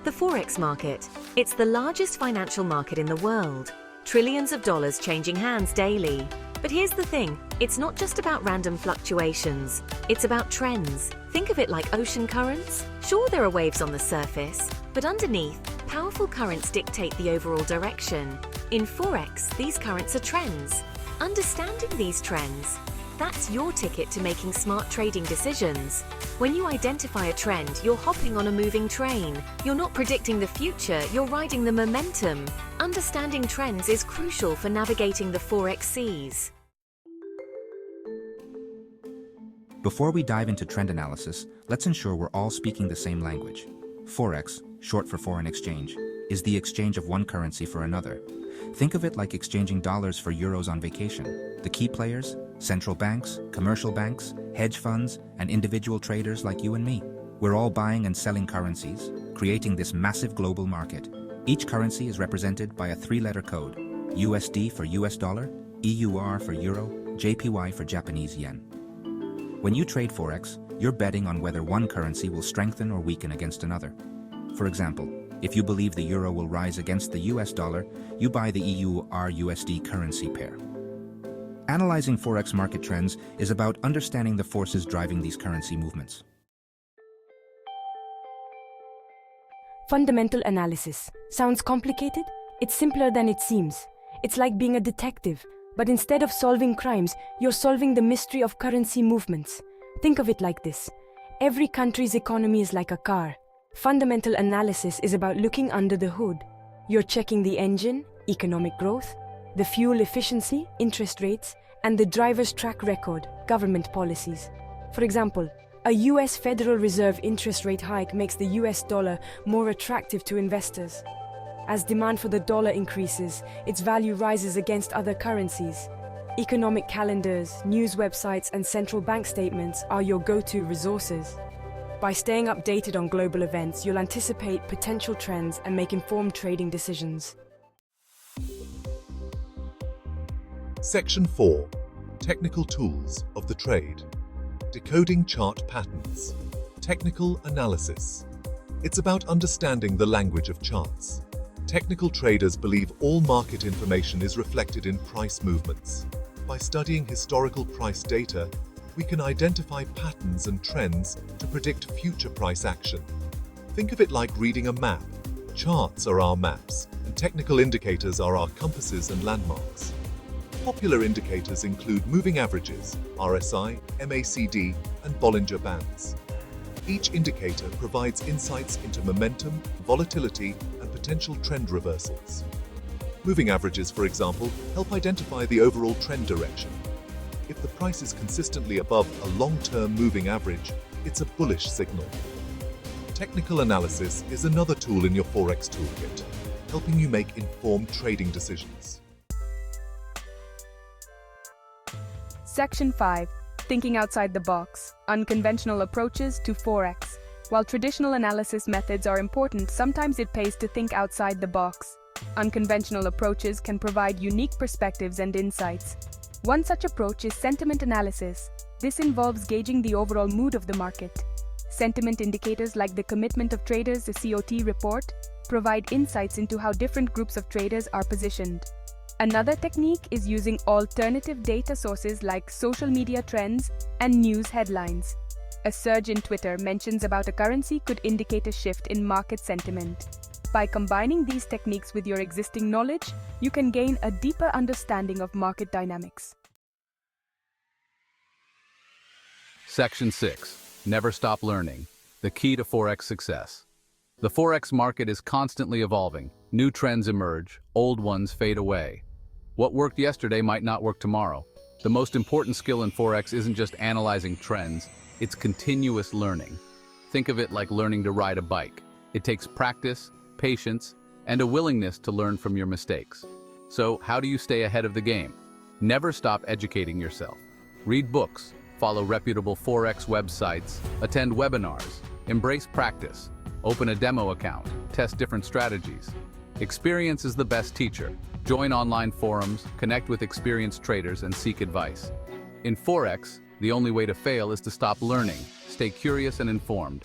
The Forex market. It's the largest financial market in the world. Trillions of dollars changing hands daily. But here's the thing, it's not just about random fluctuations. It's about trends. Think of it like ocean currents. Sure, there are waves on the surface, but underneath, powerful currents dictate the overall direction. In Forex, these currents are trends. Understanding these trends, that's your ticket to making smart trading decisions. When you identify a trend, you're hopping on a moving train. You're not predicting the future, you're riding the momentum. Understanding trends is crucial for navigating the Forex seas. Before we dive into trend analysis, let's ensure we're all speaking the same language. Forex, short for foreign exchange, is the exchange of one currency for another. Think of it like exchanging dollars for euros on vacation. The key players, central banks, commercial banks, hedge funds, and individual traders like you and me. We're all buying and selling currencies, creating this massive global market. Each currency is represented by a three-letter code: USD for US dollar, EUR for euro, JPY for Japanese yen. When you trade Forex, you're betting on whether one currency will strengthen or weaken against another. For example, if you believe the euro will rise against the US dollar, you buy the EUR-USD currency pair. Analyzing Forex market trends is about understanding the forces driving these currency movements. Fundamental analysis. Sounds complicated? It's simpler than it seems. It's like being a detective, but instead of solving crimes, you're solving the mystery of currency movements. Think of it like this. Every country's economy is like a car. Fundamental analysis is about looking under the hood. You're checking the engine, economic growth, the fuel efficiency, interest rates, and the driver's track record, government policies. For example, a US Federal Reserve interest rate hike makes the US dollar more attractive to investors. As demand for the dollar increases, its value rises against other currencies. Economic calendars, news websites, and central bank statements are your go-to resources. By staying updated on global events, you'll anticipate potential trends and make informed trading decisions. Section 4. Technical Tools of the Trade. Decoding Chart Patterns. Technical Analysis. It's about understanding the language of charts. Technical traders believe all market information is reflected in price movements. By studying historical price data, we can identify patterns and trends to predict future price action. Think of it like reading a map. Charts are our maps, and technical indicators are our compasses and landmarks. Popular indicators include moving averages, RSI, MACD, and Bollinger Bands. Each indicator provides insights into momentum, volatility, and potential trend reversals. Moving averages, for example, help identify the overall trend direction. If the price is consistently above a long-term moving average, it's a bullish signal. Technical analysis is another tool in your Forex toolkit, helping you make informed trading decisions. Section 5. Thinking outside the box. Unconventional approaches to Forex. While traditional analysis methods are important, sometimes it pays to think outside the box. Unconventional approaches can provide unique perspectives and insights. One such approach is sentiment analysis. This involves gauging the overall mood of the market. Sentiment indicators like the Commitment of Traders, the COT report, provide insights into how different groups of traders are positioned. Another technique is using alternative data sources like social media trends and news headlines. A surge in Twitter mentions about a currency could indicate a shift in market sentiment. By combining these techniques with your existing knowledge, you can gain a deeper understanding of market dynamics. Section 6. Never stop learning. The key to Forex success. The Forex market is constantly evolving. New trends emerge, old ones fade away. What worked yesterday might not work tomorrow. The most important skill in Forex isn't just analyzing trends, it's continuous learning. Think of it like learning to ride a bike. It takes practice, patience, and a willingness to learn from your mistakes. So, how do you stay ahead of the game? Never stop educating yourself. Read books, follow reputable Forex websites, attend webinars, embrace practice, open a demo account, test different strategies. Experience is the best teacher. Join online forums, connect with experienced traders, and seek advice. In Forex, the only way to fail is to stop learning. Stay curious and informed.